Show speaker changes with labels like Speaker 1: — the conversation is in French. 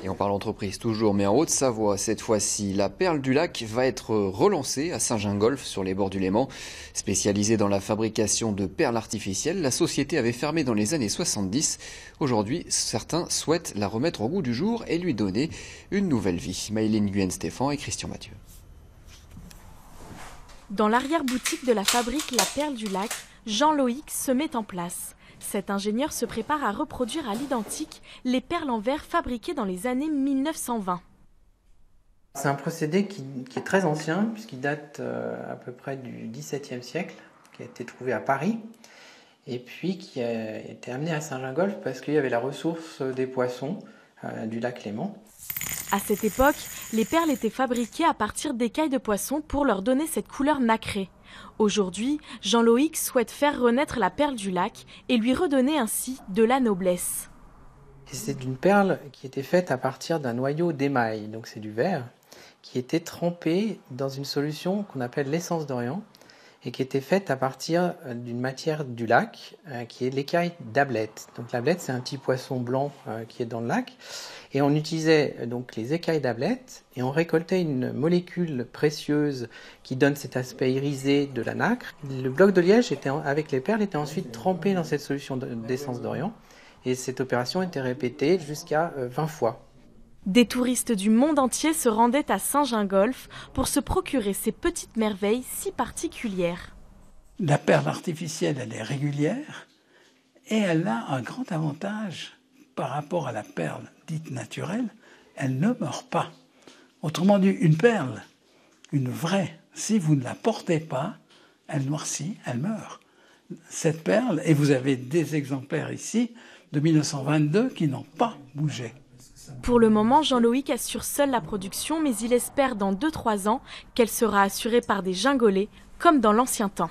Speaker 1: Et on parle entreprise toujours, mais en Haute-Savoie, cette fois-ci, la Perle du Lac va être relancée à Saint-Gingolph, sur les bords du Léman. Spécialisée dans la fabrication de perles artificielles, la société avait fermé dans les années 70. Aujourd'hui, certains souhaitent la remettre au goût du jour et lui donner une nouvelle vie. Maëline Guen-Stéphan et Christian Mathieu.
Speaker 2: Dans l'arrière-boutique de la fabrique La Perle du Lac, Jean-Loïc se met en place. Cet ingénieur se prépare à reproduire à l'identique les perles en verre fabriquées dans les années 1920.
Speaker 3: C'est un procédé qui est très ancien, puisqu'il date à peu près du XVIIe siècle, qui a été trouvé à Paris, et puis qui a été amené à Saint-Gingolph parce qu'il y avait la ressource des poissons du lac Léman.
Speaker 2: À cette époque, les perles étaient fabriquées à partir d'écailles de poisson pour leur donner cette couleur nacrée. Aujourd'hui, Jean-Loïc souhaite faire renaître la perle du lac et lui redonner ainsi de la noblesse.
Speaker 3: C'est une perle qui était faite à partir d'un noyau d'émail, donc c'est du verre, qui était trempé dans une solution qu'on appelle l'essence d'Orient et qui était faite à partir d'une matière du lac qui est l'écaille d'ablette. Donc l'ablette, c'est un petit poisson blanc qui est dans le lac. Et on utilisait donc les écailles d'ablette et on récoltait une molécule précieuse qui donne cet aspect irisé de la nacre. Le bloc de liège avec les perles était ensuite trempé dans cette solution d'essence d'Orient et cette opération était répétée jusqu'à 20 fois.
Speaker 2: Des touristes du monde entier se rendaient à Saint-Gingolph pour se procurer ces petites merveilles si particulières.
Speaker 4: La perle artificielle, elle est régulière et elle a un grand avantage par rapport à la perle dite naturelle, elle ne meurt pas. Autrement dit, une perle, une vraie, si vous ne la portez pas, elle noircit, elle meurt. Cette perle, et vous avez des exemplaires ici, de 1922 qui n'ont pas bougé.
Speaker 2: Pour le moment, Jean-Loïc assure seul la production, mais il espère dans 2-3 ans qu'elle sera assurée par des gingolais, comme dans l'ancien temps.